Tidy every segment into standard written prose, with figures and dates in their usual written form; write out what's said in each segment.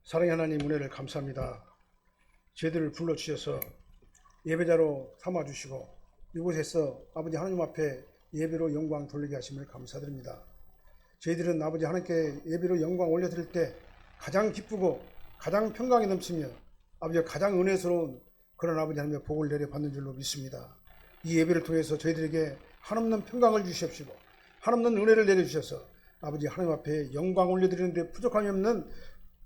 사랑의 하나님 은혜를 감사합니다. 저희들을 불러주셔서 예배자로 삼아주시고 이곳에서 아버지 하나님 앞에 예배로 영광 돌리게 하심을 감사드립니다. 저희들은 아버지 하나님께 예배로 영광 올려드릴 때 가장 기쁘고 가장 평강이 넘치며 아버지 가장 은혜스러운 그런 아버지 하나님의 복을 내려받는 줄로 믿습니다. 이 예배를 통해서 저희들에게 한없는 평강을 주시옵시고 한없는 은혜를 내려주셔서 아버지 하나님 앞에 영광 올려드리는데 부족함이 없는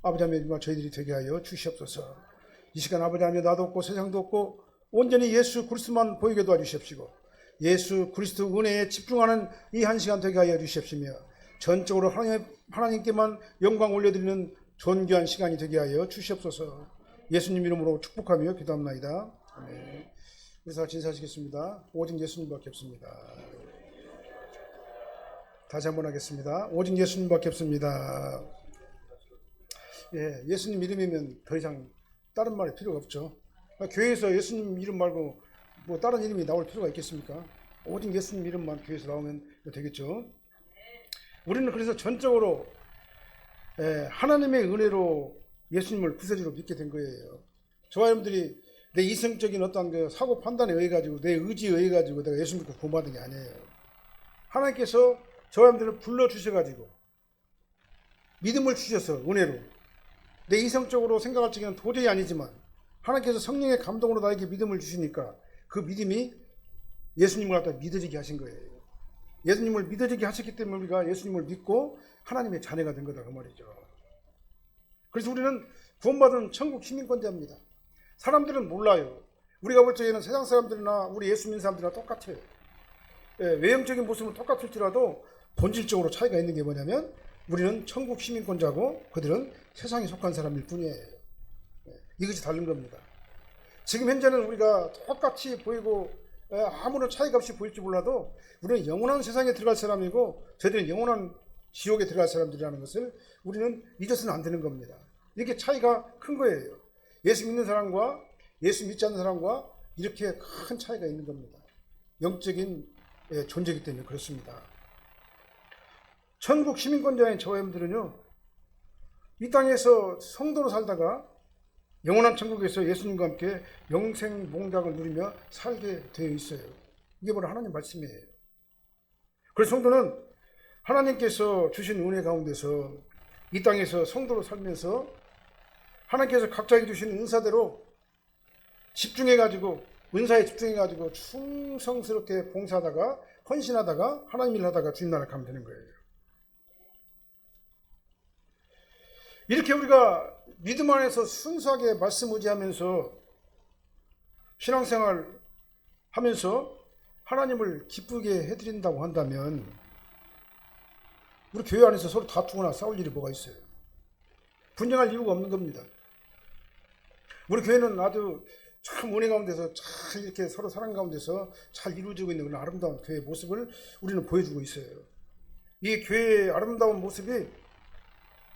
아버지 하나님 저희들이 되게 하여 주시옵소서. 이 시간 아버지 하나님 나도 없고 세상도 없고 온전히 예수 그리스도만 보이게 도와주시옵시고 예수 그리스도 은혜에 집중하는 이 한 시간 되게 하여 주시옵시며 전적으로 하나님께만 영광 올려드리는 존귀한 시간이 되게 하여 주시옵소서. 예수님 이름으로 축복하며 기도합나이다. 아멘. 우리 다 진사하시겠습니다. 오직 예수님밖에 없습니다. 다시 한번 하겠습니다. 오직 예수님밖에 없습니다. 예수님 이름이면 더 이상 다른 말이 필요가 없죠. 교회에서 예수님 이름 말고 뭐 다른 이름이 나올 필요가 있겠습니까? 오직 예수님 이름만 교회에서 나오면 되겠죠. 우리는 그래서 전적으로 하나님의 은혜로 예수님을 구세주로 믿게 된 거예요. 저와 여러분들이 내 이성적인 어떤 그 사고 판단에 의해 가지고 내 의지에 의해 가지고 내가 예수 믿고 구원받은 게 아니에요. 하나님께서 저와 여러분들을 불러주셔 가지고 믿음을 주셔서 은혜로 내 이성적으로 생각할 적에는 도저히 아니지만 하나님께서 성령의 감동으로 나에게 믿음을 주시니까 그 믿음이 예수님을 갖다 믿어지게 하신 거예요. 예수님을 믿어지게 하셨기 때문에 우리가 예수님을 믿고 하나님의 자녀가 된 거다 그 말이죠. 그래서 우리는 구원받은 천국 시민권자입니다. 사람들은 몰라요. 우리가 볼 적에는 세상 사람들이나 우리 예수 믿는 사람들이나 똑같아요. 외형적인 모습은 똑같을지라도 본질적으로 차이가 있는 게 뭐냐면 우리는 천국 시민권자고 그들은 세상에 속한 사람일 뿐이에요. 이것이 다른 겁니다. 지금 현재는 우리가 똑같이 보이고 아무런 차이가 없이 보일지 몰라도 우리는 영원한 세상에 들어갈 사람이고 저희들은 영원한 지옥에 들어갈 사람들이라는 것을 우리는 잊어서는 안 되는 겁니다. 이렇게 차이가 큰 거예요. 예수 믿는 사람과 예수 믿지 않는 사람과 이렇게 큰 차이가 있는 겁니다. 영적인 존재이기 때문에 그렇습니다. 천국 시민권자인 저와 여러분들은요, 이 땅에서 성도로 살다가 영원한 천국에서 예수님과 함께 영생 몽작을 누리며 살게 되어 있어요. 이게 바로 하나님 말씀이에요. 그래서 성도는 하나님께서 주신 은혜 가운데서 이 땅에서 성도로 살면서 하나님께서 각자에게 주신 은사대로 집중해가지고 은사에 집중해가지고 충성스럽게 봉사하다가 헌신하다가 하나님 일 하다가 주님 나라 가면 되는 거예요. 이렇게 우리가 믿음 안에서 순수하게 말씀 의지하면서 신앙생활 하면서 하나님을 기쁘게 해드린다고 한다면 우리 교회 안에서 서로 다투거나 싸울 일이 뭐가 있어요? 분쟁할 이유가 없는 겁니다. 우리 교회는 아주 참 은혜 가운데서 잘 이렇게 서로 사랑 가운데서 잘 이루어지고 있는 그런 아름다운 교회의 모습을 우리는 보여주고 있어요. 이 교회의 아름다운 모습이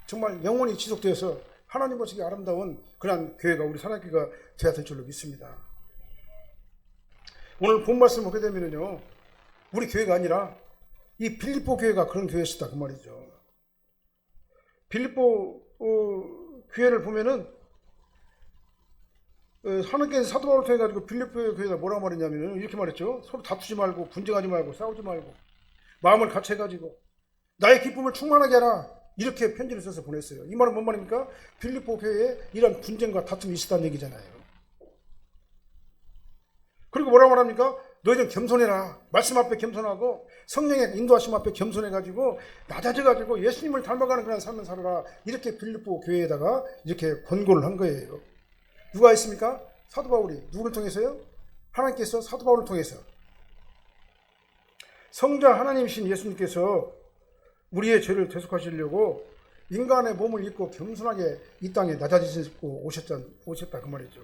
정말 영원히 지속되어서 하나님 보시기에 아름다운 그런 교회가 우리 사랑교회가 되어야 될 줄로 믿습니다. 오늘 본 말씀 보게 되면요, 우리 교회가 아니라 이 빌립보 교회가 그런 교회였다 그 말이죠. 빌립보 교회를 보면은 하나님께서 사도 바울을 통해 가지고 빌립보 교회가 뭐라고 말했냐면은 이렇게 말했죠. 서로 다투지 말고 분쟁하지 말고 싸우지 말고 마음을 같이 해가지고 나의 기쁨을 충만하게 하라. 이렇게 편지를 써서 보냈어요. 이 말은 뭔 말입니까? 빌립보 교회에 이런 분쟁과 다툼이 있었다는 얘기잖아요. 그리고 뭐라고 말합니까? 너희들 겸손해라. 말씀 앞에 겸손하고 성령의 인도하심 앞에 겸손해가지고 낮아져가지고 예수님을 닮아가는 그런 삶을 살아라. 이렇게 빌립보 교회에다가 이렇게 권고를 한 거예요. 누가 했습니까? 사도 바울이. 누구를 통해서요? 하나님께서 사도 바울을 통해서. 성자 하나님이신 예수님께서 우리의 죄를 대속하시려고 인간의 몸을 입고 겸손하게 이 땅에 낮아지시고 오셨다 그 말이죠.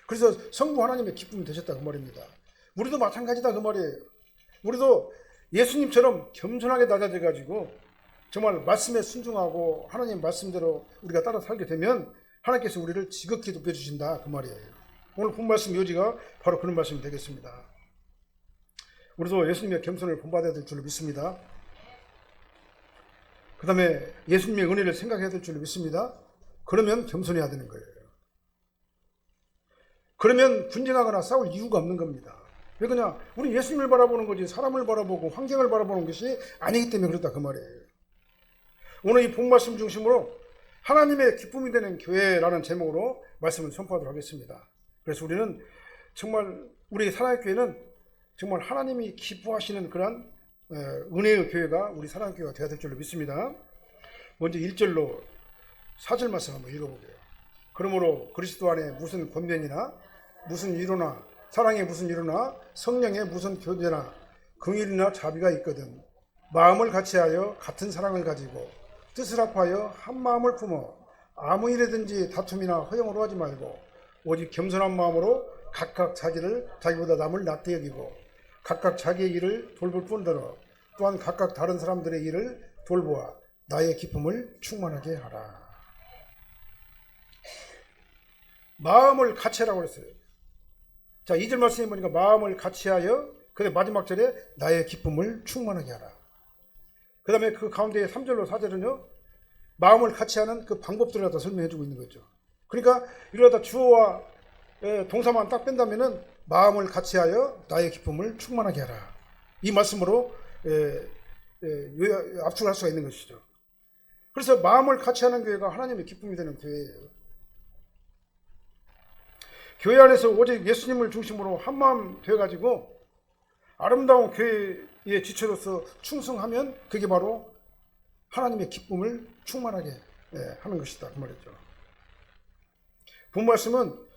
그래서 성부 하나님의 기쁨이 되셨다 그 말입니다. 우리도 마찬가지다 그 말이에요. 우리도 예수님처럼 겸손하게 낮아져가지고 정말 말씀에 순종하고 하나님 말씀대로 우리가 따라 살게 되면 하나님께서 우리를 지극히 높여주신다 그 말이에요. 오늘 본 말씀 요지가 바로 그런 말씀이 되겠습니다. 우리도 예수님의 겸손을 본받아야 될 줄로 믿습니다. 그 다음에 예수님의 은혜를 생각해야 될 줄로 믿습니다. 그러면 겸손해야 되는 거예요. 그러면 분쟁하거나 싸울 이유가 없는 겁니다. 왜 그냥 우리 예수님을 바라보는 거지 사람을 바라보고 환경을 바라보는 것이 아니기 때문에 그렇다 그 말이에요. 오늘 이 본말씀 중심으로 하나님의 기쁨이 되는 교회라는 제목으로 말씀을 선포하도록 하겠습니다. 그래서 우리는 정말 우리 사랑의 교회는 정말 하나님이 기뻐하시는 그런 은혜의 교회가 우리 사랑의 교회가 되어야 될 줄로 믿습니다. 먼저 1절로 4절 말씀 한번 읽어볼게요. 그러므로 그리스도 안에 무슨 권면이나 무슨 위로나 사랑에 무슨 위로나 성령에 무슨 교제나 긍휼이나 자비가 있거든 마음을 같이하여 같은 사랑을 가지고 뜻을 합하여 한 마음을 품어 아무 일에든지 다툼이나 허용으로 하지 말고 오직 겸손한 마음으로 각각 자기보다 남을 낫게 여기고 각각 자기의 일을 돌볼 뿐더러 또한 각각 다른 사람들의 일을 돌보아 나의 기쁨을 충만하게 하라. 마음을 같이하라고 했어요. 자, 2절 말씀에 보니까 마음을 같이하여 그다음에 마지막 절에 나의 기쁨을 충만하게 하라. 그 다음에 그 가운데 3절로 4절은요 마음을 같이하는 그 방법들을 갖다 설명해 주고 있는 거죠. 그러니까 이러다 주어와 동사만 딱 뺀다면은 마음을 같이하여 나의 기쁨을 충만하게 하라. 이 말씀으로 압축할 수가 있는 것이죠. 그래서 마음을 같이하는 교회가 하나님의 기쁨이 되는 교회예요. 교회 안에서 오직 예수님을 중심으로 한마음 되어가지고 아름다운 교회의 지체로서 충성하면 그게 바로 하나님의 기쁨을 충만하게 하는 것이다 그 말이죠. 본 말씀은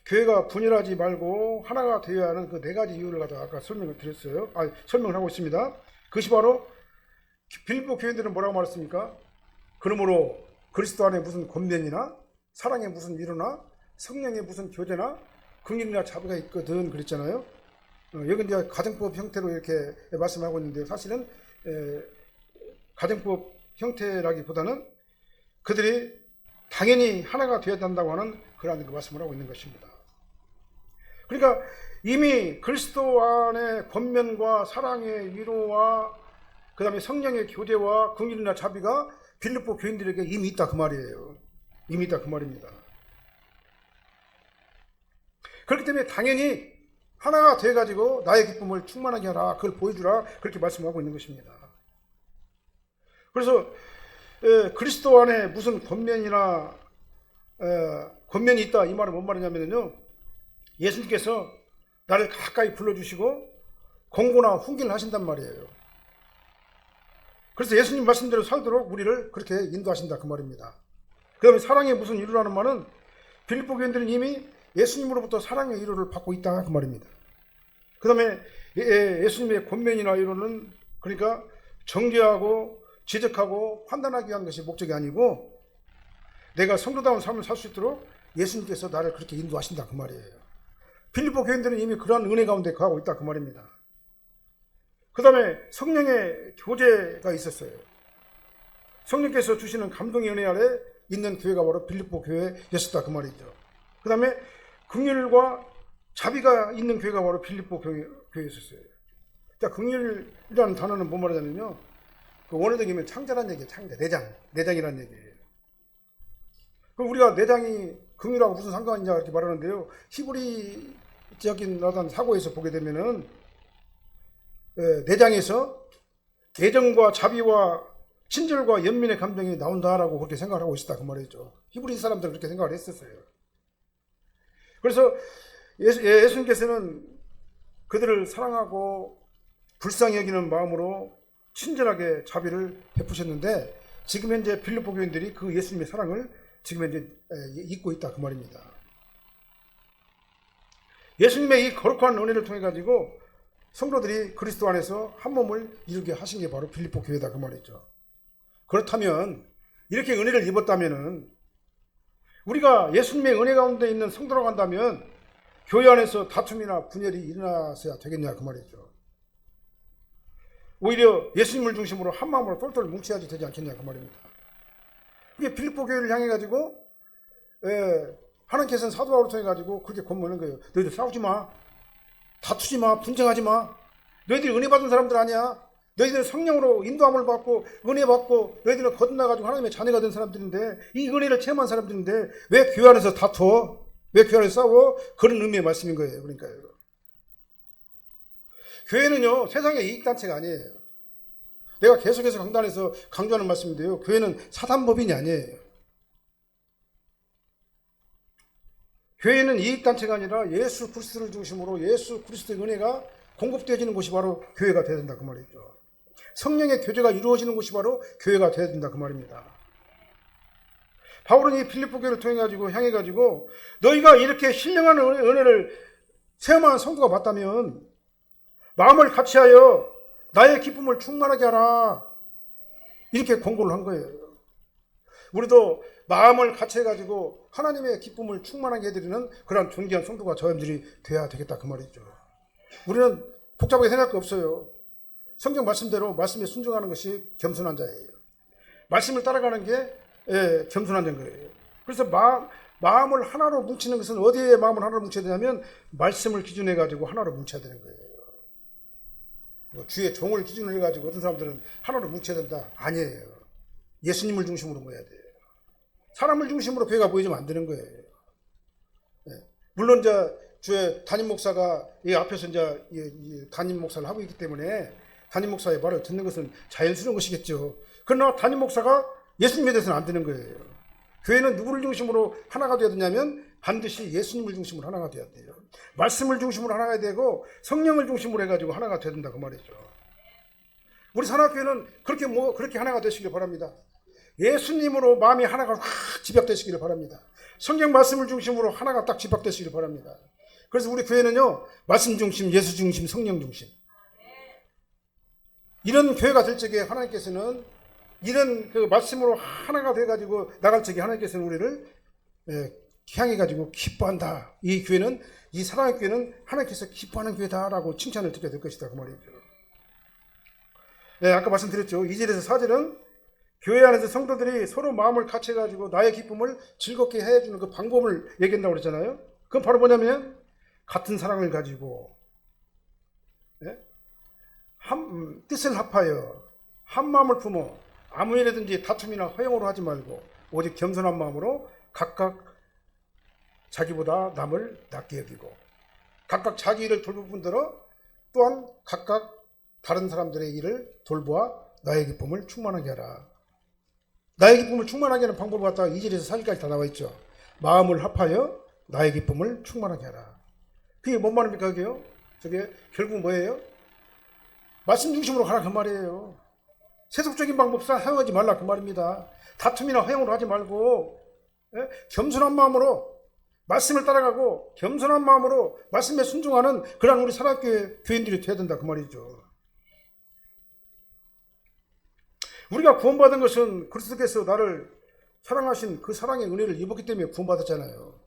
교회가 분열하지 말고 하나가 되어야 하는 그 4가지 이유를 가지고 아까 설명을 드렸어요. 설명을 하고 있습니다. 그것이 바로 빌립보 교회들은 뭐라고 말했습니까? 그러므로 그리스도 안에 무슨 권면이나 사랑에 무슨 위로나 성령에 무슨 교제나 긍휼이나 자비가 있거든 그랬잖아요. 여기 이제 가정법 형태로 이렇게 말씀하고 있는데 사실은 가정법 형태라기보다는 그들이 당연히 하나가 되어야 한다고 하는 그러한 말씀을 하고 있는 것입니다. 그러니까 이미 그리스도 안에 권면과 사랑의 위로와 그 다음에 성령의 교제와 긍휼이나 자비가 빌립보 교인들에게 이미 있다 그 말이에요. 이미 있다 그 말입니다. 그렇기 때문에 당연히 하나가 돼가지고 나의 기쁨을 충만하게 하라 그걸 보여주라 그렇게 말씀하고 있는 것입니다. 그래서 그리스도 안에 무슨 권면이나 권면이 있다 이 말은 뭔 말이냐면요 예수님께서 나를 가까이 불러주시고 공고나 훈계를 하신단 말이에요. 그래서 예수님 말씀대로 살도록 우리를 그렇게 인도하신다 그 말입니다. 그 다음에 사랑의 무슨 위로라는 말은 빌립보 교인들은 이미 예수님으로부터 사랑의 위로를 받고 있다 그 말입니다. 그 다음에 예수님의 권면이나 위로는 그러니까 정죄하고 지적하고 판단하기 위한 것이 목적이 아니고 내가 성도다운 삶을 살 수 있도록 예수님께서 나를 그렇게 인도하신다 그 말이에요. 빌립보 교인들은 이미 그러한 은혜 가운데 거하고 있다 그 말입니다. 그 다음에 성령의 교제가 있었어요. 성령께서 주시는 감동의 은혜 아래 있는 교회가 바로 빌립보 교회였었다 그 말이죠. 그 다음에 긍휼과 자비가 있는 교회가 바로 빌립보 교회였었어요. 자, 긍휼이라는 단어는 뭔 말이냐면요 그 원어적이면 창자란 얘기예요. 창자, 내장이라는 얘기예요. 그럼 우리가 내장이 긍휼하고 무슨 상관이냐 이렇게 말하는데요. 히브리적인 어떤 사고에서 보게 되면은 내장에서 애정과 자비와 친절과 연민의 감정이 나온다라고 그렇게 생각을 하고 있었다 그 말이죠. 히브리 사람들은 그렇게 생각을 했었어요. 그래서 예수님께서는 그들을 사랑하고 불쌍히 여기는 마음으로 친절하게 자비를 베푸셨는데 지금 현재 빌립보 교인들이 그 예수님의 사랑을 지금 현재 잊고 있다 그 말입니다. 예수님의 이 거룩한 은혜를 통해 가지고 성도들이 그리스도 안에서 한 몸을 이루게 하신 게 바로 빌립보 교회다 그 말이죠. 그렇다면 이렇게 은혜를 입었다면은 우리가 예수님의 은혜 가운데 있는 성도라고 한다면 교회 안에서 다툼이나 분열이 일어나서야 되겠냐 그 말이죠. 오히려 예수님을 중심으로 한 마음으로 똘똘 뭉쳐야지 되지 않겠냐 그 말입니다. 그게 빌립보 교회를 향해 가지고 하나님께서는 사도 바울을 통해 가지고 그렇게 권면하는 거예요. 너희들 싸우지 마, 다투지 마, 분쟁하지 마. 너희들이 은혜 받은 사람들 아니야. 너희들은 성령으로 인도함을 받고 은혜 받고 너희들은 거듭나가지고 하나님의 자녀가 된 사람들인데, 이 은혜를 체험한 사람들인데 왜 교회 안에서 다투어? 왜 교회 안에서 싸워? 그런 의미의 말씀인 거예요. 그러니까요. 교회는요, 세상의 이익단체가 아니에요. 내가 계속해서 강단에서 강조하는 말씀인데요, 교회는 사단법인이 아니에요. 교회는 이익단체가 아니라 예수 그리스도를 중심으로 예수 그리스도의 은혜가 공급되어지는 곳이 바로 교회가 되어야 된다 그 말이죠. 성령의 교제가 이루어지는 곳이 바로 교회가 되어야 된다 그 말입니다. 바울은 이 빌립보 교회를 향해 가지고 너희가 이렇게 신령한 은혜를 체험한 성도가 맞다면 마음을 같이하여 나의 기쁨을 충만하게 하라, 이렇게 권고를 한 거예요. 우리도 마음을 같이 해가지고 하나님의 기쁨을 충만하게 해드리는 그런 존귀한 성도가 저희들이 돼야 되겠다 그 말이죠. 우리는 복잡하게 생각할 거 없어요. 성경 말씀대로 말씀에 순종하는 것이 겸손한 자예요. 말씀을 따라가는 게 겸손한 자인 거예요. 그래서 마음을 하나로 뭉치는 것은 어디에 마음을 하나로 뭉쳐야 되냐면 말씀을 기준으로 해가지고 하나로 뭉쳐야 되는 거예요. 주의 종을 기준으로 해가지고 어떤 사람들은 하나로 뭉쳐야 된다. 아니에요. 예수님을 중심으로 모여야 돼요. 사람을 중심으로 교회가 모이면 안 되는 거예요. 물론 주의 담임 목사가 이 앞에서 이 담임 목사를 하고 있기 때문에 담임 목사의 말을 듣는 것은 자연스러운 것이겠죠. 그러나 담임 목사가 예수님에 대해서는 안 되는 거예요. 교회는 누구를 중심으로 하나가 되어야 되냐면 반드시 예수님을 중심으로 하나가 되어야 돼요. 말씀을 중심으로 하나가 되고 성령을 중심으로 해가지고 하나가 되어야 된다 그 말이죠. 우리 산악교회는 그렇게 하나가 되시길 바랍니다. 예수님으로 마음이 하나가 확 집약되시기를 바랍니다. 성경 말씀을 중심으로 하나가 딱 집약되시기를 바랍니다. 그래서 우리 교회는요, 말씀 중심, 예수 중심, 성령 중심, 이런 교회가 될 적에 하나님께서는 이런 그 말씀으로 하나가 돼가지고 나갈 적에 하나님께서는 우리를 향해가지고 기뻐한다. 이 교회는, 이 사랑의 교회는 하나님께서 기뻐하는 교회다라고 칭찬을 듣게 될 것이다 그 말이죠. 아까 말씀드렸죠. 2절에서 4절은 교회 안에서 성도들이 서로 마음을 같이 해가지고 나의 기쁨을 즐겁게 해주는 그 방법을 얘기한다고 그랬잖아요. 그건 바로 뭐냐면 같은 사랑을 가지고 뜻을 합하여 한 마음을 품어 아무 일이든지 다툼이나 허용으로 하지 말고 오직 겸손한 마음으로 각각 자기보다 남을 낫게 여기고 각각 자기 일을 돌볼 뿐더러 또한 각각 다른 사람들의 일을 돌보아 나의 기쁨을 충만하게 하라. 나의 기쁨을 충만하게 하는 방법을 갖다가 2절에서 4절까지 다 나와 있죠. 마음을 합하여 나의 기쁨을 충만하게 하라. 그게 뭔 말입니까? 그게요? 저게 결국 뭐예요? 말씀 중심으로 가라 그 말이에요. 세속적인 방법 사용하지 말라 그 말입니다. 다툼이나 허용으로 하지 말고 겸손한 마음으로 말씀을 따라가고 겸손한 마음으로 말씀에 순종하는 그런 우리 사랑교회 교인들이 되어야 된다 그 말이죠. 우리가 구원받은 것은 그리스도께서 나를 사랑하신 그 사랑의 은혜를 입었기 때문에 구원받았잖아요.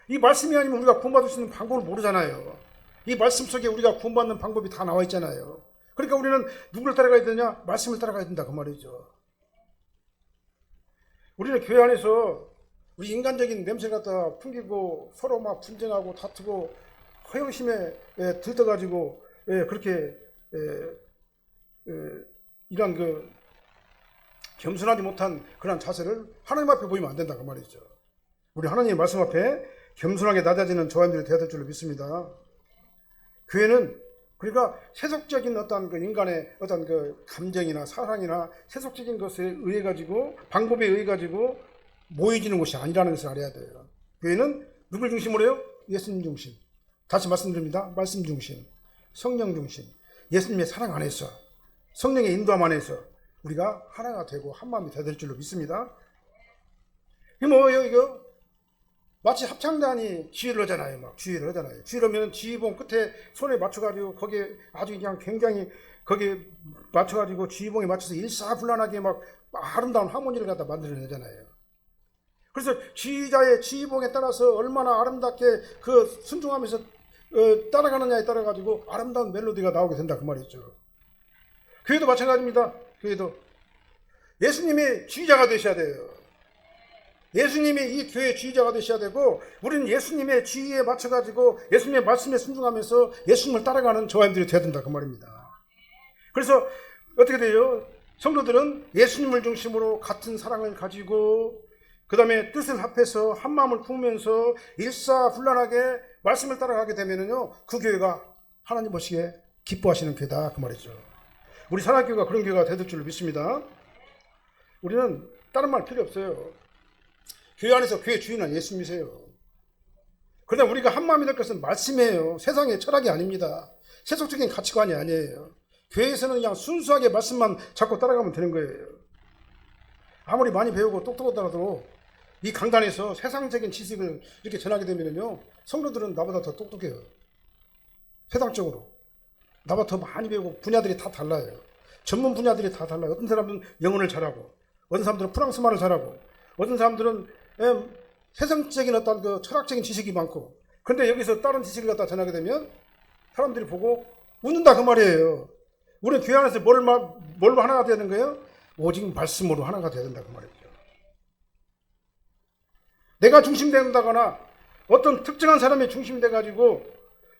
이 말씀이 아니면 우리가 구원받을 수 있는 방법을 모르잖아요. 이 말씀 속에 우리가 구원받는 방법이 다 나와 있잖아요. 그러니까 우리는 누구를 따라가야 되냐? 말씀을 따라가야 된다 그 말이죠. 우리는 교회 안에서 우리 인간적인 냄새 갖다 풍기고 서로 막 분쟁하고 다투고 허영심에 들떠가지고 그렇게 이런 그 겸손하지 못한 그런 자세를 하나님 앞에 보이면 안 된다 그 말이죠. 우리 하나님의 말씀 앞에 겸손하게 낮아지는 저희들이 되어야 될 줄로 믿습니다. 교회는 그러니까 세속적인 어떤 그 인간의 어떤 그 감정이나 사랑이나 세속적인 것에 의해 가지고 방법에 의해 가지고 모여지는 것이 아니라는 것을 알아야 돼요. 교회는 누굴 중심으로 해요? 예수님 중심. 다시 말씀드립니다. 말씀 중심, 성령 중심, 예수님의 사랑 안에서, 성령의 인도함 안에서 우리가 하나가 되고 한 마음이 되야 될 줄로 믿습니다. 이게 뭐예요, 이거? 마치 합창단이 지휘를 하잖아요. 막 지휘를 하잖아요. 지휘를 하면 지휘봉 끝에 손에 맞춰가지고 거기에 아주 그냥 굉장히 거기에 맞춰가지고 지휘봉에 맞춰서 일사불란하게 막 아름다운 하모니를 갖다 만들어내잖아요. 그래서 지휘자의 지휘봉에 따라서 얼마나 아름답게 그 순종하면서 따라가느냐에 따라 가지고 아름다운 멜로디가 나오게 된다 그 말이죠. 교회도 마찬가지입니다. 교회도 예수님이 지휘자가 되셔야 돼요. 예수님이 이 교회의 지휘자가 되셔야 되고 우리는 예수님의 지휘에 맞춰가지고 예수님의 말씀에 순종하면서 예수님을 따라가는 저와님들이 되어야 된다 그 말입니다. 그래서 어떻게 돼요? 성도들은 예수님을 중심으로 같은 사랑을 가지고 그 다음에 뜻을 합해서 한 마음을 품으면서 일사불란하게 말씀을 따라가게 되면은요, 그 교회가 하나님 보시기에 기뻐하시는 교회다 그 말이죠. 우리 사랑교회가 그런 교회가 될 줄 믿습니다. 우리는 다른 말 필요 없어요. 교회 안에서 교회 주인은 예수님이세요. 그러나 우리가 한 마음이 될 것은 말씀이에요. 세상의 철학이 아닙니다. 세속적인 가치관이 아니에요. 교회에서는 그냥 순수하게 말씀만 잡고 따라가면 되는 거예요. 아무리 많이 배우고 똑똑하더라도 이 강단에서 세상적인 지식을 이렇게 전하게 되면요, 성도들은 나보다 더 똑똑해요. 세상적으로. 나보다 더 많이 배우고 분야들이 다 달라요. 전문 분야들이 다 달라요. 어떤 사람들은 영어를 잘하고, 어떤 사람들은 프랑스말을 잘하고, 어떤 사람들은 세상적인 어떤 그 철학적인 지식이 많고, 근데 여기서 다른 지식을 갖다 전하게 되면 사람들이 보고 웃는다 그 말이에요. 우리는 교회 안에서 뭘로 하나가 되야 되는 거예요? 오직 말씀으로 하나가 되야 된다 그 말이죠. 내가 중심된다거나 어떤 특정한 사람이 중심돼가지고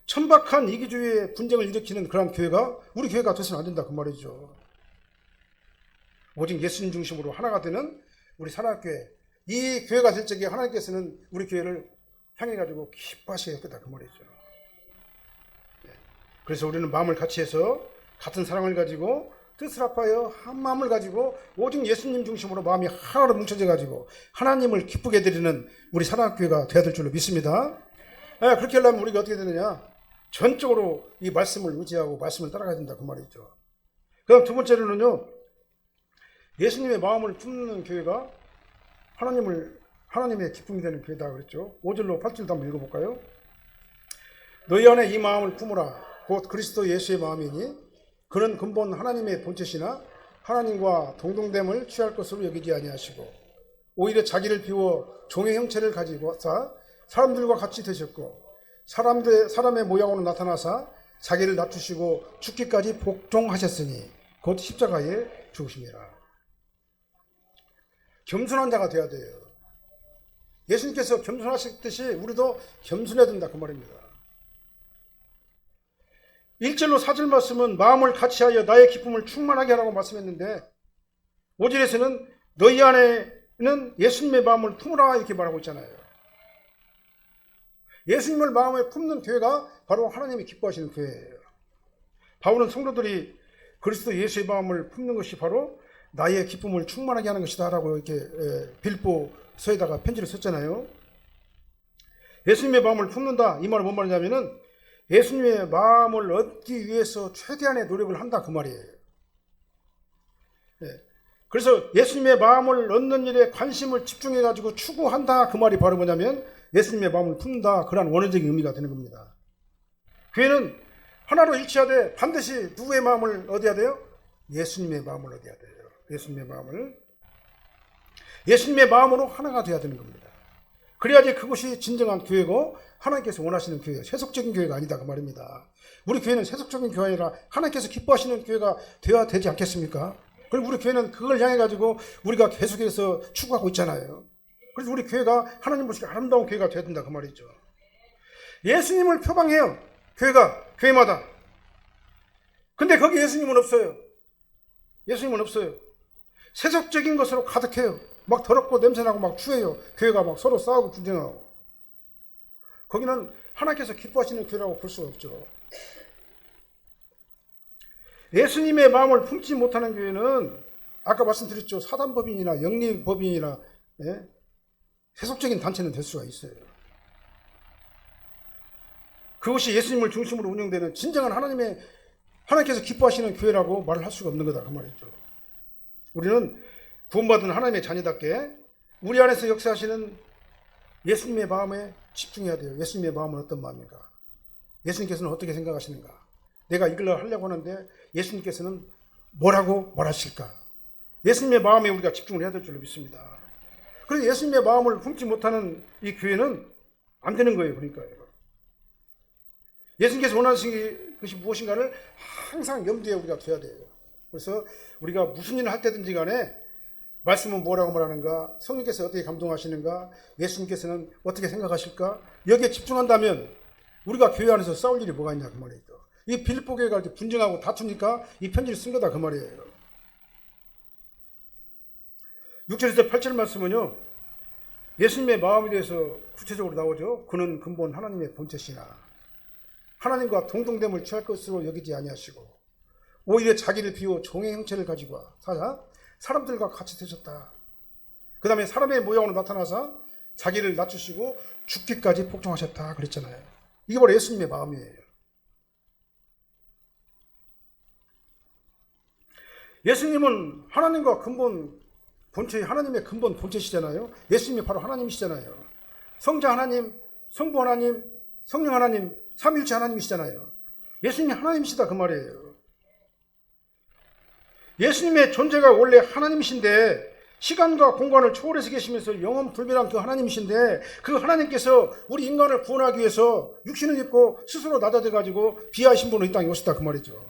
천박한 이기주의의 분쟁을 일으키는 그런 교회가 우리 교회가 돼서는 안 된다 그 말이죠. 오직 예수님 중심으로 하나가 되는 우리 사랑교회, 이 교회가 될 적에 하나님께서는 우리 교회를 향해가지고 기뻐하시겠다 그 말이죠. 그래서 우리는 마음을 같이 해서 같은 사랑을 가지고 뜻을 합하여 한 마음을 가지고 오직 예수님 중심으로 마음이 하나로 뭉쳐져 가지고 하나님을 기쁘게 드리는 우리 사랑교회가 되어야 될 줄로 믿습니다. 그렇게 하려면 우리가 어떻게 되느냐? 전적으로 이 말씀을 의지하고 말씀을 따라가야 된다 그 말이죠. 그다음 두 번째로는요, 예수님의 마음을 품는 교회가 하나님의 기쁨이 되는 교회다 그랬죠. 5절로 8절도 한번 읽어볼까요? 너희 안에 이 마음을 품으라. 곧 그리스도 예수의 마음이니 그는 근본 하나님의 본체시나 하나님과 동등됨을 취할 것으로 여기지 아니하시고 오히려 자기를 비워 종의 형체를 가지고 사람들과 같이 되셨고 사람의 모양으로 나타나사 자기를 낮추시고 죽기까지 복종하셨으니 곧 십자가에 죽으심이라. 겸손한 자가 되어야 돼요. 예수님께서 겸손하셨듯이 우리도 겸손해야 된다 그 말입니다. 1절로 4절 말씀은 마음을 같이하여 나의 기쁨을 충만하게 하라고 말씀했는데 5절에서는 너희 안에는 예수님의 마음을 품으라 이렇게 말하고 있잖아요. 예수님을 마음에 품는 교회가 바로 하나님이 기뻐하시는 교회예요. 바울은 성도들이 그리스도 예수의 마음을 품는 것이 바로 나의 기쁨을 충만하게 하는 것이다 라고 이렇게 빌보서에다가 편지를 썼잖아요. 예수님의 마음을 품는다 이 말은 뭔 말이냐면은 예수님의 마음을 얻기 위해서 최대한의 노력을 한다 그 말이에요. 그래서 예수님의 마음을 얻는 일에 관심을 집중해가지고 추구한다 그 말이 바로 뭐냐면 예수님의 마음을 품는다 그런 원어적인 의미가 되는 겁니다. 교회는 하나로 일치하되 반드시 누구의 마음을 얻어야 돼요? 예수님의 마음을 얻어야 돼요. 예수님의 마음으로 하나가 돼야 되는 겁니다. 그래야지 그것이 진정한 교회고 하나님께서 원하시는 교회예요. 세속적인 교회가 아니다 그 말입니다. 우리 교회는 세속적인 교회가 아니라 하나님께서 기뻐하시는 교회가 되어야 되지 않겠습니까? 그리고 우리 교회는 그걸 향해 가지고 우리가 계속해서 추구하고 있잖아요. 그래서 우리 교회가 하나님 보시기에 아름다운 교회가 되어야 된다 그 말이죠. 예수님을 표방해요. 교회마다. 근데 거기 예수님은 없어요. 예수님은 없어요. 세속적인 것으로 가득해요. 막 더럽고 냄새나고 막 추해요. 교회가 막 서로 싸우고 분쟁하고. 거기는 하나님께서 기뻐하시는 교회라고 볼 수가 없죠. 예수님의 마음을 품지 못하는 교회는 아까 말씀드렸죠. 사단법인이나 영리법인이나 세속적인 단체는 될 수가 있어요. 그것이 예수님을 중심으로 운영되는 진정한 하나님께서 기뻐하시는 교회라고 말을 할 수가 없는 거다 그 말이죠. 우리는 구원받은 하나님의 자녀답게 우리 안에서 역사하시는 예수님의 마음에 집중해야 돼요. 예수님의 마음은 어떤 마음인가? 예수님께서는 어떻게 생각하시는가? 내가 이걸 하려고 하는데 예수님께서는 뭐라고 말하실까? 예수님의 마음에 우리가 집중을 해야 될 줄로 믿습니다. 그래서 예수님의 마음을 품지 못하는 이 교회는 안 되는 거예요. 그러니까요. 예수님께서 원하시는 것이 무엇인가를 항상 염두에 우리가 둬야 돼요. 그래서 우리가 무슨 일을 할 때든지 간에 말씀은 뭐라고 말하는가, 성령께서 어떻게 감동하시는가, 예수님께서는 어떻게 생각하실까, 여기에 집중한다면 우리가 교회 안에서 싸울 일이 뭐가 있냐 그 말이죠. 이 빌립보 교회가 이렇게 분쟁하고 다투니까 이 편지를 쓴 거다 그 말이에요. 6절에서 8절 말씀은요, 예수님의 마음에 대해서 구체적으로 나오죠. 그는 근본 하나님의 본체시나 하나님과 동등됨을 취할 것으로 여기지 아니하시고 오히려 자기를 비워 종의 형체를 가지고 사자 사람들과 같이 되셨다. 그 다음에 사람의 모양으로 나타나서 자기를 낮추시고 죽기까지 복종하셨다 그랬잖아요. 이게 바로 예수님의 마음이에요. 예수님은 하나님과 근본 본체, 하나님의 근본 본체시잖아요. 예수님이 바로 하나님이시잖아요. 성자 하나님, 성부 하나님, 성령 하나님, 삼위일체 하나님이시잖아요. 예수님이 하나님이시다 그 말이에요. 예수님의 존재가 원래 하나님이신데 시간과 공간을 초월해서 계시면서 영원 불변한 그 하나님이신데 그 하나님께서 우리 인간을 구원하기 위해서 육신을 입고 스스로 낮아져 가지고 비하신 분으로 이 땅에 오셨다 그 말이죠.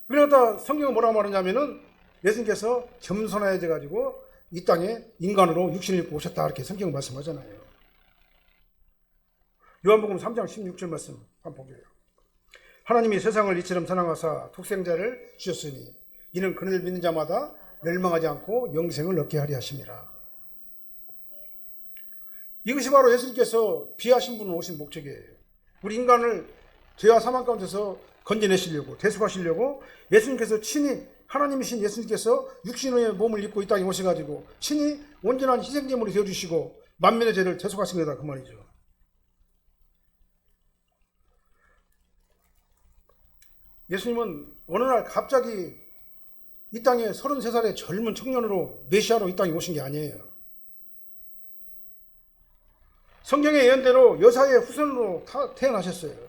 그러다 성경은 뭐라고 말하냐면은 예수님께서 겸손해져 가지고 이 땅에 인간으로 육신을 입고 오셨다 이렇게 성경 말씀하잖아요. 요한복음 3장 16절 말씀 한번 보게요. 하나님이 세상을 이처럼 사랑하사 독생자를 주셨으니 이는 그를 믿는 자마다 멸망하지 않고 영생을 얻게 하려 하심이라. 이것이 바로 예수님께서 비하신 분으로 오신 목적이에요. 우리 인간을 죄와 사망 가운데서 건져내시려고 대속하시려고 예수님께서 친히 하나님이신 예수님께서 육신의 몸을 입고 이 땅에 오셔가지고 친히 온전한 희생제물이 되어주시고 만민의 죄를 대속하신 거다 그 말이죠. 예수님은 어느 날 갑자기 이 땅에 33살의 젊은 청년으로 메시아로 이 땅에 오신 게 아니에요. 성경의 예언대로 여사의 후손으로 태어나셨어요.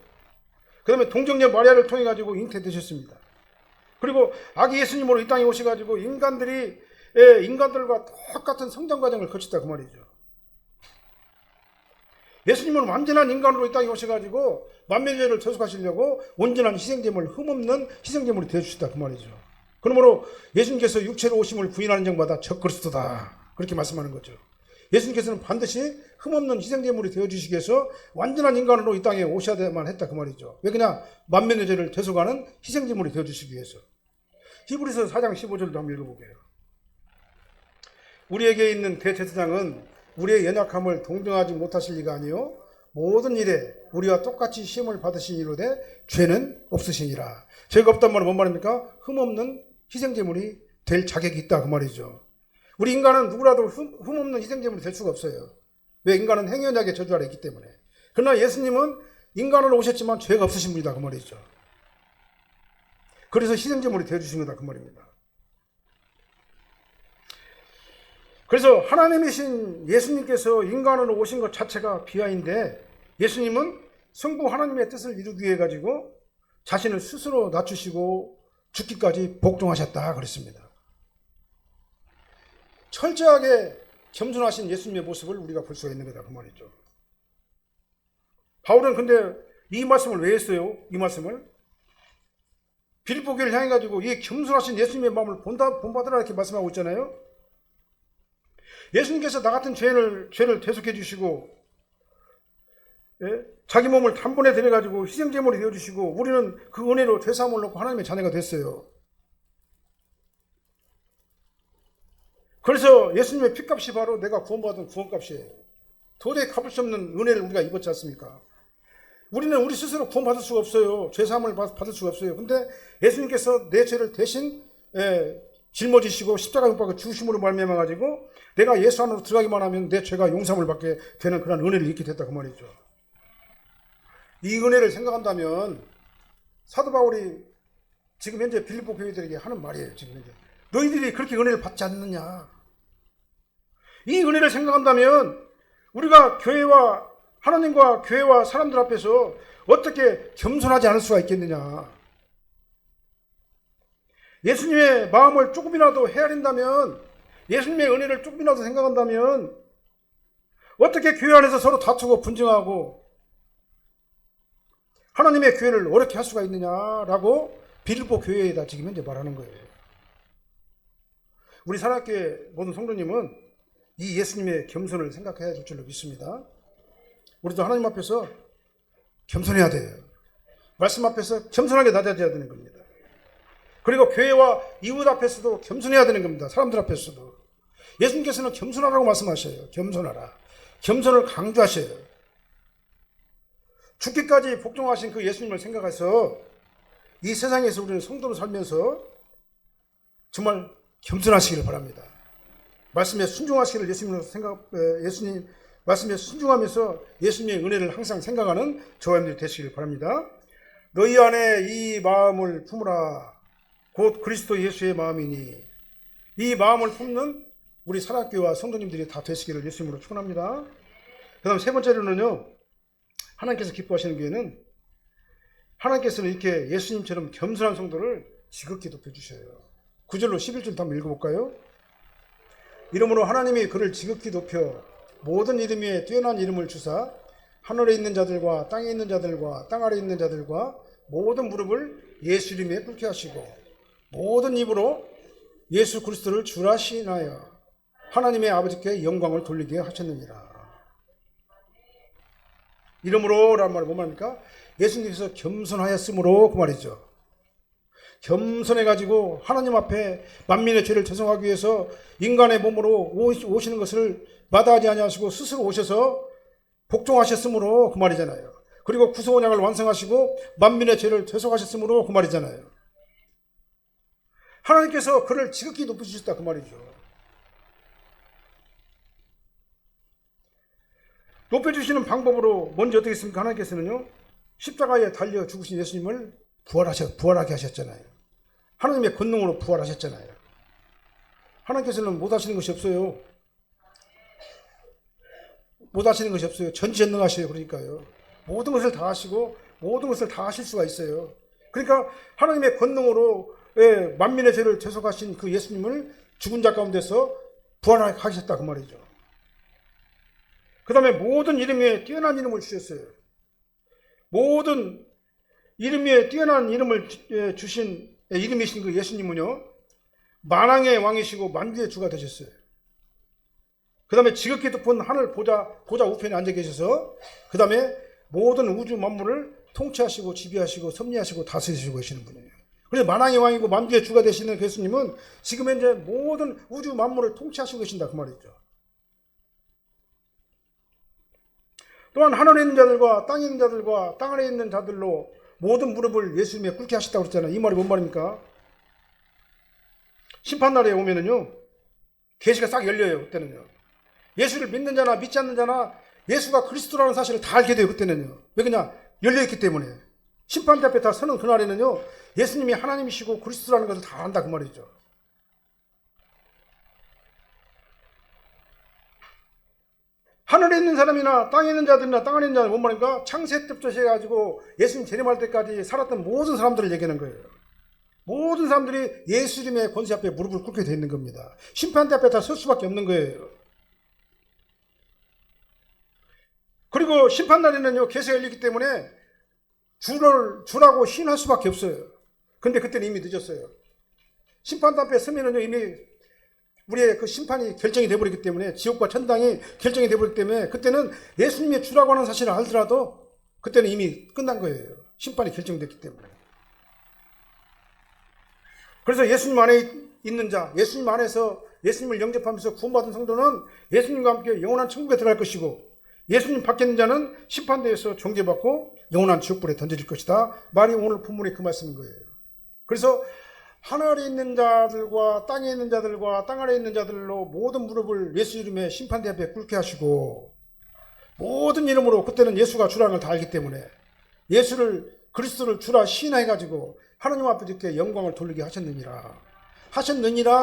그 다음에 동정녀 마리아를 통해 가지고 잉태되셨습니다. 그리고 아기 예수님으로 이 땅에 오셔가지고 인간들과 똑같은 성장 과정을 거쳤다 그 말이죠. 예수님은 완전한 인간으로 이 땅에 오셔가지고 만민의 죄를 대속하시려고 온전한 희생제물, 흠없는 희생제물이 되어주셨다 그 말이죠. 그러므로 예수님께서 육체로 오심을 부인하는 자마다 적그리스도다 그렇게 말씀하는 거죠. 예수님께서는 반드시 흠없는 희생제물이 되어주시기 위해서 완전한 인간으로 이 땅에 오셔야만 했다 그 말이죠. 왜 그냥 만민의 죄를 대속하는 희생제물이 되어주시기 위해서. 히브리서 4장 15절도 한번 읽어볼게요. 우리에게 있는 대제사장은 우리의 연약함을 동정하지 못하실 리가 아니요 모든 일에 우리와 똑같이 시험을 받으신 이로되 죄는 없으시니라. 죄가 없단 말은 뭔 말입니까? 흠없는 희생제물이 될 자격이 있다 그 말이죠. 우리 인간은 누구라도 흠없는 희생제물이 될 수가 없어요. 왜? 인간은 행연약의 저주 아래 있기 때문에. 그러나 예수님은 인간으로 오셨지만 죄가 없으신 분이다 그 말이죠. 그래서 희생제물이 되어주신 거다 그 말입니다. 그래서 하나님이신 예수님께서 인간으로 오신 것 자체가 비하인데 예수님은 성부 하나님의 뜻을 이루기 위해 가지고 자신을 스스로 낮추시고 죽기까지 복종하셨다 그랬습니다. 철저하게 겸손하신 예수님의 모습을 우리가 볼 수가 있는 거다 그 말이죠. 바울은 근데 이 말씀을 왜 했어요? 이 말씀을 빌립보 교회를 향해 가지고 이 겸손하신 예수님의 마음을 본받으라 이렇게 말씀하고 있잖아요. 예수님께서 나 같은 죄를 대속해 주시고 자기 몸을 단번에 드려 가지고 희생제물이 되어 주시고 우리는 그 은혜로 죄사함을 얻고 하나님의 자녀가 됐어요. 그래서 예수님의 피값이 바로 내가 구원받은 구원값이에요. 도저히 갚을 수 없는 은혜를 우리가 입었지 않습니까? 우리는 우리 스스로 구원받을 수가 없어요. 죄사함을 받을 수가 없어요. 근데 예수님께서 내 죄를 대신 짊어지시고 십자가에 못 박아 죽으심으로 말미암아 가지고 내가 예수 안으로 들어가기만 하면 내 죄가 용서함을 받게 되는 그런 은혜를 입게 됐다 그 말이죠. 이 은혜를 생각한다면 사도 바울이 지금 현재 빌립보 교회들에게 하는 말이에요. 지금 현재 너희들이 그렇게 은혜를 받지 않느냐. 이 은혜를 생각한다면 우리가 하나님과 교회와 사람들 앞에서 어떻게 겸손하지 않을 수가 있겠느냐. 예수님의 마음을 조금이라도 헤아린다면, 예수님의 은혜를 조금이라도 생각한다면 어떻게 교회 안에서 서로 다투고 분쟁하고 하나님의 교회를 어렵게 할 수가 있느냐라고 빌립보 교회에다 지금 현재 말하는 거예요. 우리 사랑교회 모든 성도님은 이 예수님의 겸손을 생각해야 될 줄로 믿습니다. 우리도 하나님 앞에서 겸손해야 돼요. 말씀 앞에서 겸손하게 낮아져야 되는 겁니다. 그리고 교회와 이웃 앞에서도 겸손해야 되는 겁니다. 사람들 앞에서도. 예수님께서는 겸손하라고 말씀하셔요. 겸손하라. 겸손을 강조하셔요. 죽기까지 복종하신 그 예수님을 생각해서 이 세상에서 우리는 성도로 살면서 정말 겸손하시기를 바랍니다. 말씀에 순종하시기를 예수님 말씀에 순종하면서 예수님의 은혜를 항상 생각하는 저와 여러분들이 되시기를 바랍니다. 너희 안에 이 마음을 품으라. 곧 그리스도 예수의 마음이니. 이 마음을 품는 우리 사랑교회와 성도님들이 다 되시기를 예수님으로 축원합니다. 그 다음 세 번째로는요, 하나님께서 기뻐하시는 교회는 하나님께서는 이렇게 예수님처럼 겸손한 성도를 지극히 높여주셔요. 9절로 11절 한번 읽어볼까요? 이러므로 하나님이 그를 지극히 높여 모든 이름 위에 뛰어난 이름을 주사 하늘에 있는 자들과 땅에 있는 자들과 땅 아래에 있는 자들과 모든 무릎을 예수 이름에 꿇게 하시고 모든 입으로 예수 그리스도를 주라 시인하여 하나님의 아버지께 영광을 돌리게 하셨느니라. 이러므로 라는 말이 뭔 말입니까? 예수님께서 겸손하였으므로 그 말이죠. 겸손해가지고 하나님 앞에 만민의 죄를 죄송하기 위해서 인간의 몸으로 오시는 것을 마다하지 아니하시고 스스로 오셔서 복종하셨으므로 그 말이잖아요. 그리고 구속 언약을 완성하시고 만민의 죄를 죄송하셨으므로 그 말이잖아요. 하나님께서 그를 지극히 높이셨다 그 말이죠. 높여주시는 방법으로 먼저 어떻게 했습니까? 하나님께서는요, 십자가에 달려 죽으신 예수님을 부활하게 하셨잖아요. 하나님의 권능으로 부활하셨잖아요. 하나님께서는 못하시는 것이 없어요. 못하시는 것이 없어요. 전지전능하셔요. 그러니까요. 모든 것을 다 하시고 모든 것을 다 하실 수가 있어요. 그러니까 하나님의 권능으로 만민의 죄를 죄속하신 그 예수님을 죽은 자 가운데서 부활하게 하셨다 그 말이죠. 그 다음에 모든 이름 위에 뛰어난 이름을 주셨어요. 모든 이름 위에 뛰어난 이름을 주신 이름이신 그 예수님은요, 만왕의 왕이시고 만주의 주가 되셨어요. 그 다음에 지극히 높은 하늘 보좌 우편에 앉아 계셔서 그 다음에 모든 우주 만물을 통치하시고 지배하시고 섭리하시고 다스리시고 계시는 분이에요. 그래서 만왕의 왕이고 만주의 주가 되시는 그 예수님은 지금 현재 모든 우주 만물을 통치하시고 계신다 그 말이죠. 또한 하늘에 있는 자들과 땅에 있는 자들과 땅 아래에 있는 자들로 모든 무릎을 예수님에 꿇게 하셨다고 그랬잖아요. 이 말이 뭔 말입니까? 심판날에 오면은요, 계시가 싹 열려요. 그때는요. 예수를 믿는 자나 믿지 않는 자나 예수가 그리스도라는 사실을 다 알게 돼요. 그때는요. 왜 그냥 열려있기 때문에. 심판대 앞에 다 서는 그날에는요, 예수님이 하나님이시고 그리스도라는 것을 다 안다 그 말이죠. 하늘에 있는 사람이나 땅에 있는 자들이나 땅 안에 있는 자들 뭔 말입니까? 창세 때부터 시작해가지고 예수님 재림할 때까지 살았던 모든 사람들을 얘기하는 거예요. 모든 사람들이 예수 이름의 권세 앞에 무릎을 꿇게 되어 있는 겁니다. 심판대 앞에 다 설 수밖에 없는 거예요. 그리고 심판날에는요, 계시가 열리기 때문에 주라고 시인할 수밖에 없어요. 근데 그때는 이미 늦었어요. 심판대 앞에 서면은요, 이미 우리의 그 심판이 결정이 되어버리기 때문에, 지옥과 천당이 결정이 되어버리기 때문에 그때는 예수님의 주라고 하는 사실을 알더라도 그때는 이미 끝난 거예요. 심판이 결정됐기 때문에. 그래서 예수님 안에 있는 자, 예수님 안에서 예수님을 영접하면서 구원받은 성도는 예수님과 함께 영원한 천국에 들어갈 것이고, 예수님 밖에 있는 자는 심판대에서 정죄받고 영원한 지옥불에 던져질 것이다. 말이 오늘 본문의 그 말씀인 거예요. 그래서 하늘에 있는 자들과 땅에 있는 자들과 땅 아래에 있는 자들로 모든 무릎을 예수 이름의 심판대 앞에 꿇게 하시고, 모든 이름으로, 그때는 예수가 주라는 걸 다 알기 때문에 예수를 그리스도를 주라 시인해가지고 하나님 앞에 이렇게 영광을 돌리게 하셨느니라.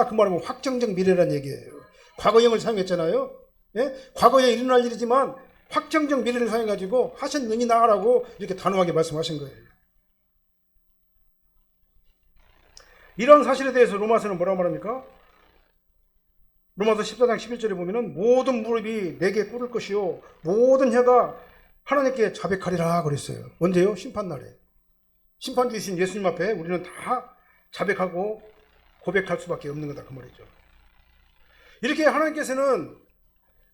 그 말은 확정적 미래란 얘기예요. 과거형을 사용했잖아요. 예? 과거에 일어날 일이지만 확정적 미래를 사용해가지고 하셨느니라고 이렇게 단호하게 말씀하신 거예요. 이런 사실에 대해서 로마서는 뭐라고 말합니까? 로마서 14장 11절에 보면은 모든 무릎이 내게 꿇을 것이요 모든 혀가 하나님께 자백하리라 그랬어요. 언제요? 심판날에. 심판주이신 예수님 앞에 우리는 다 자백하고 고백할 수밖에 없는 거다 그 말이죠. 이렇게 하나님께서는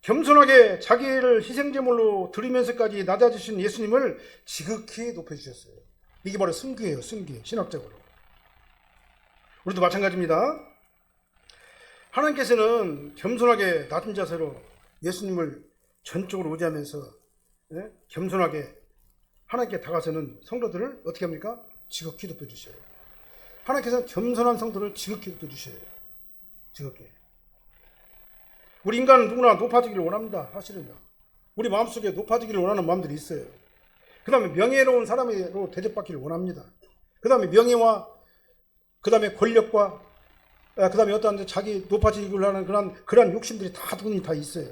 겸손하게 자기를 희생제물로 드리면서까지 낮아지신 예수님을 지극히 높여주셨어요. 이게 바로 승귀예요. 승귀. 신학적으로. 우리도 마찬가지입니다. 하나님께서는 겸손하게 낮은 자세로 예수님을 전적으로 의지하면서 겸손하게 하나님께 다가서는 성도들을 어떻게 합니까? 지극히 높여주셔요. 하나님께서는 겸손한 성도를 지극히 높여주셔요. 지극히. 우리 인간은 누구나 높아지기를 원합니다. 사실은요. 우리 마음속에 높아지기를 원하는 마음들이 있어요. 그 다음에 명예로운 사람으로 대접받기를 원합니다. 그 다음에 명예와 그 다음에 권력과 그 다음에 어떠한 자기 높아지기를 하는 그러한 욕심들이 다 누구니 다 있어요.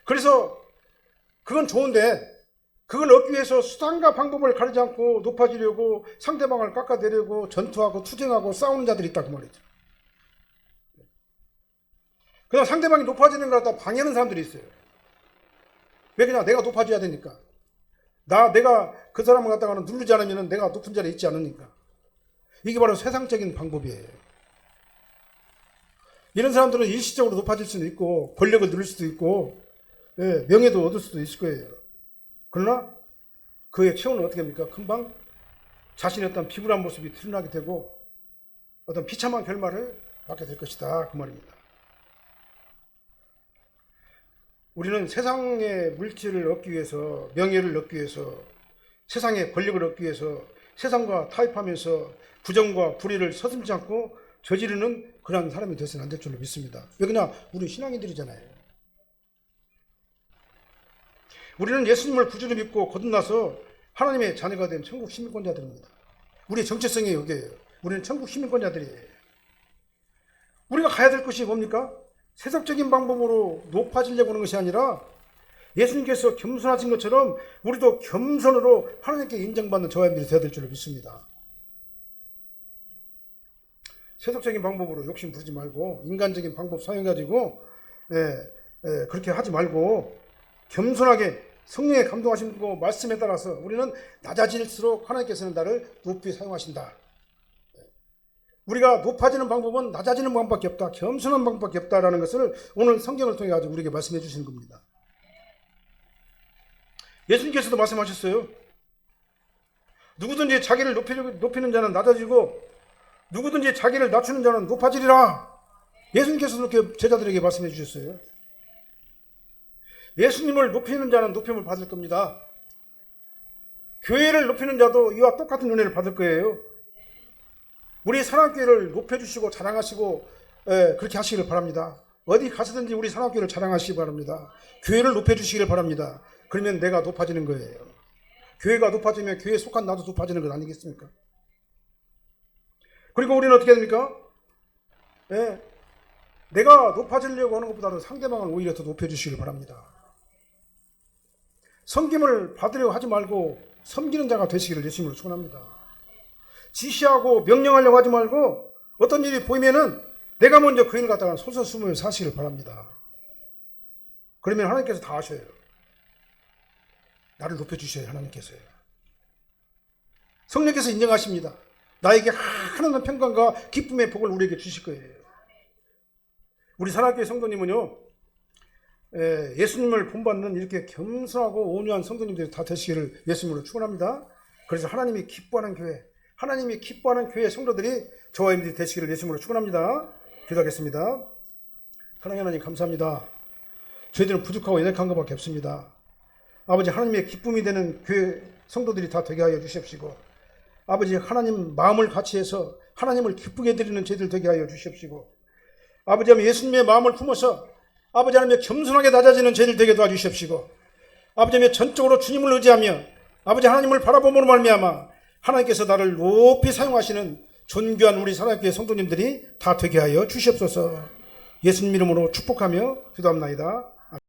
그래서 그건 좋은데 그걸 얻기 위해서 수단과 방법을 가리지 않고 높아지려고 상대방을 깎아내려고 전투하고 투쟁하고 싸우는 자들이 있다고 말이죠. 그냥 상대방이 높아지는 걸 갖다 방해하는 사람들이 있어요. 왜 그냥 내가 높아져야 되니까. 내가 그 사람을 갖다가는 누르지 않으면 내가 높은 자리에 있지 않으니까. 이게 바로 세상적인 방법이에요. 이런 사람들은 일시적으로 높아질 수도 있고 권력을 누릴 수도 있고 명예도 얻을 수도 있을 거예요. 그러나 그의 최후는 어떻게 합니까? 금방 자신의 어떤 비굴한 모습이 드러나게 되고 어떤 비참한 결말을 맞게 될 것이다. 그 말입니다. 우리는 세상의 물질을 얻기 위해서, 명예를 얻기 위해서, 세상의 권력을 얻기 위해서 세상과 타협하면서 부정과 불의를 서슴지 않고 저지르는 그런 사람이 되어서는 안 될 줄로 믿습니다. 왜 그냥 우리 신앙인들이잖아요. 우리는 예수님을 구주로 믿고 거듭나서 하나님의 자녀가 된 천국 시민권자들입니다. 우리의 정체성이 여기에요. 우리는 천국 시민권자들이에요. 우리가 가야 될 것이 뭡니까? 세속적인 방법으로 높아지려고 하는 것이 아니라 예수님께서 겸손하신 것처럼 우리도 겸손으로 하나님께 인정받는 저와 여러분들이 되어야 될 줄로 믿습니다. 세속적인 방법으로 욕심 부리지 말고 인간적인 방법 사용해가지고 그렇게 하지 말고 겸손하게 성령의 감동하심과 말씀에 따라서 우리는 낮아질수록 하나님께서는 나를 높이 사용하신다. 우리가 높아지는 방법은 낮아지는 방법밖에 없다. 겸손한 방법밖에 없다라는 것을 오늘 성경을 통해 가지고 우리에게 말씀해 주시는 겁니다. 예수님께서도 말씀하셨어요. 누구든지 자기를 높이는 자는 낮아지고 누구든지 자기를 낮추는 자는 높아지리라. 예수님께서도 그렇게 제자들에게 말씀해 주셨어요. 예수님을 높이는 자는 높임을 받을 겁니다. 교회를 높이는 자도 이와 똑같은 은혜를 받을 거예요. 우리 사랑교회를 높여주시고 자랑하시고 그렇게 하시기를 바랍니다. 어디 가서든지 우리 사랑교회를 자랑하시기 바랍니다. 교회를 높여주시기를 바랍니다. 그러면 내가 높아지는 거예요. 교회가 높아지면 교회에 속한 나도 높아지는 것 아니겠습니까? 그리고 우리는 어떻게 됩니까? 내가 높아지려고 하는 것보다도 상대방을 오히려 더 높여주시기를 바랍니다. 섬김을 받으려고 하지 말고 섬기는 자가 되시기를 예수님으로 축원합니다. 지시하고 명령하려고 하지 말고 어떤 일이 보이면은 내가 먼저 그 일을 갖다가 솔선수범을 사시기를 바랍니다. 그러면 하나님께서 다 하셔요. 나를 높여주셔요. 하나님께서요. 성령께서 인정하십니다. 나에게 하나님의 평강과 기쁨의 복을 우리에게 주실 거예요. 우리 사랑교회 성도님은요, 예수님을 본받는 이렇게 겸손하고 온유한 성도님들이 다 되시기를 예수님으로 축원합니다. 그래서 하나님이 기뻐하는 교회, 하나님이 기뻐하는 교회 성도들이 저와 여러분들이 되시기를 예수님으로 축원합니다. 기도하겠습니다. 하나님 하나님 감사합니다. 저희들은 부족하고 연약한 것밖에 없습니다. 아버지 하나님의 기쁨이 되는 교회 성도들이 다 되게 하여 주십시고 아버지 하나님 마음을 같이 해서 하나님을 기쁘게 드리는 저희들 되게 하여 주십시고 아버지 하나님 예수님의 마음을 품어서 아버지 하나님 겸손하게 낮아지는 저희들 되게 도와주십시고 아버지 하나님 전적으로 주님을 의지하며 아버지 하나님을 바라봄으로 말미암아 하나님께서 나를 높이 사용하시는 존귀한 우리 사랑교회 성도님들이 다 되게 하여 주시옵소서. 예수님 이름으로 축복하며 기도합나이다.